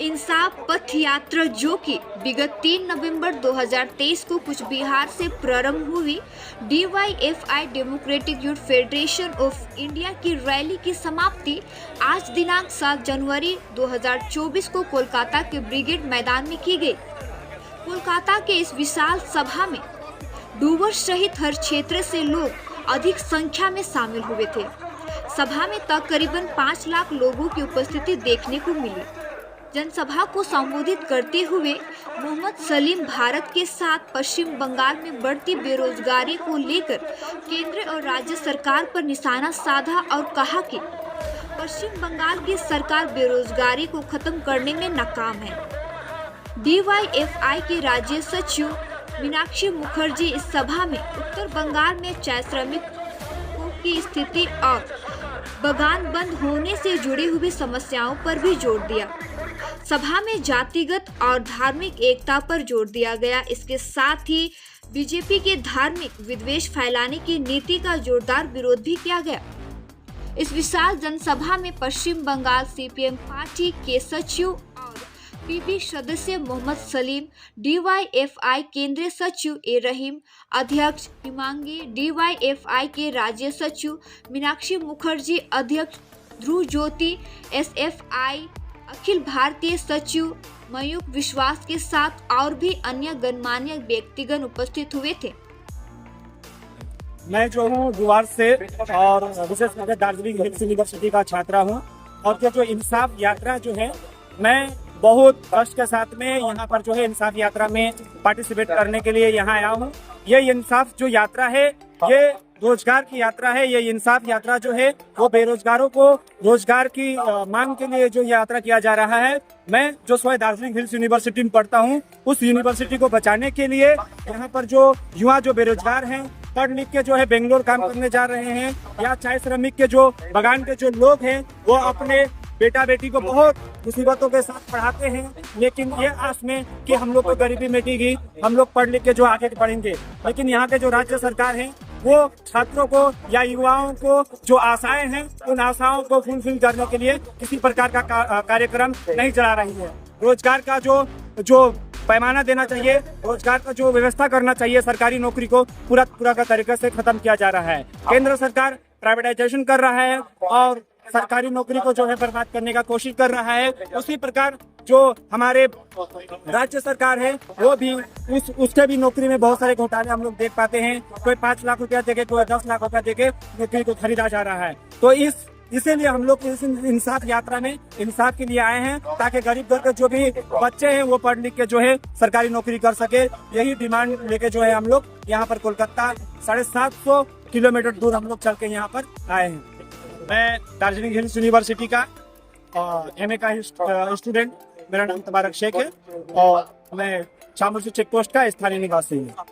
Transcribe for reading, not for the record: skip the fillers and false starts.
इंसाफ पथ यात्रा जो कि विगत 3 नवंबर 2023 को कुछ बिहार से प्रारंभ हुई DYFI democratic youth federation of India की रैली की समाप्ति आज दिनांक 7 जनवरी 2024 को कोलकाता के ब्रिगेड मैदान में की गई। कोलकाता के इस विशाल सभा में डूवर्स सहित हर क्षेत्र से लोग अधिक संख्या में शामिल हुए थे। सभा में तकरीबन 5 लाख लोगों की उपस्थिति देखने को मिली। जनसभा को संबोधित करते हुए मोहम्मद सलीम भारत के साथ पश्चिम बंगाल में बढ़ती बेरोजगारी को लेकर केंद्र और राज्य सरकार पर निशाना साधा और कहा कि पश्चिम बंगाल की सरकार बेरोजगारी को खत्म करने में नाकाम है। DYFI के राज्य सचिव मीनाक्षी मुखर्जी इस सभा में उत्तर बंगाल में चाय श्रमिकों की स्थिति और बागान बंद होने से जुड़ी हुई समस्याओं पर भी जोर दिया। सभा में जातिगत और धार्मिक एकता पर जोर दिया गया। इसके साथ ही बीजेपी के धार्मिक विद्वेष फैलाने की नीति का जोरदार विरोध भी किया गया। इस विशाल जनसभा में पश्चिम बंगाल CPM पार्टी के सचिव और PB सदस्य मोहम्मद सलीम, DYFI केंद्रीय सचिव ए रहीम, अध्यक्ष हिमांगी, DYFI के राज्य सचिव मीनाक्षी मुखर्जी, अध्यक्ष ध्रुव ज्योति, SFI अखिल भारतीय सचिव मयूख विश्वास के साथ और भी अन्य गणमान्य व्यक्तिगण उपस्थित हुए थे। मैं जो हूँ डूवर्स से और विशेष दार्जिलिंग हिल्स यूनिवर्सिटी का छात्रा हूँ और जो इंसाफ यात्रा जो है, मैं बहुत कष्ट के साथ में यहाँ पर जो है इंसाफ यात्रा में पार्टिसिपेट करने के लिए यहाँ आया हूँ। ये इंसाफ जो यात्रा है, ये रोजगार की यात्रा है। ये इंसाफ यात्रा जो है वो बेरोजगारों को रोजगार की मांग के लिए जो यात्रा किया जा रहा है। मैं जो स्वयं दार्जिलिंग हिल्स यूनिवर्सिटी में पढ़ता हूँ, उस यूनिवर्सिटी को बचाने के लिए यहाँ पर जो युवा जो बेरोजगार हैं, पढ़ लिख के जो है बेंगलोर काम करने जा रहे हैं, या चाय श्रमिक के जो बागान के जो लोग हैं वो अपने बेटा बेटी को बहुत मुसीबतों के साथ पढ़ाते हैं, लेकिन ये आस में कि हम लोग को गरीबी मिटेगी, हम लोग पढ़ लिख के जो आगे बढ़ेंगे। लेकिन यहाँ के जो राज्य सरकार है वो छात्रों को या युवाओं को जो आशाएं हैं, उन आशाओं को फुलफिल करने के लिए किसी प्रकार का कार्यक्रम नहीं चला रही है। रोजगार का जो पैमाना देना चाहिए, रोजगार का जो व्यवस्था करना चाहिए, सरकारी नौकरी को पूरा का तरीके से खत्म किया जा रहा है। केंद्र सरकार प्राइवेटाइजेशन कर रहा है और सरकारी नौकरी को जो है बर्बाद करने का कोशिश कर रहा है। उसी प्रकार जो हमारे राज्य सरकार है वो भी उसके भी नौकरी में बहुत सारे घोटाले हम लोग देख पाते हैं। कोई 5 लाख रुपया देके, कोई 10 लाख रुपया देके नौकरी को खरीदा जा रहा है। तो इसीलिए हम लोग इस इंसाफ यात्रा में इंसाफ के लिए आए हैं, ताकि गरीब घर के जो भी बच्चे हैं वो पढ़ लिख के जो है सरकारी नौकरी कर सके। यही डिमांड लेके जो है हम लोग यहाँ पर कोलकाता 750 किलोमीटर दूर हम लोग चल के यहाँ पर आए हैं। मैं दार्जिलिंग हिल्स यूनिवर्सिटी का MA का स्टूडेंट, मेरा नाम तबारक शेख है और मैं चामुंडा चेक पोस्ट का स्थानीय निवासी हूँ।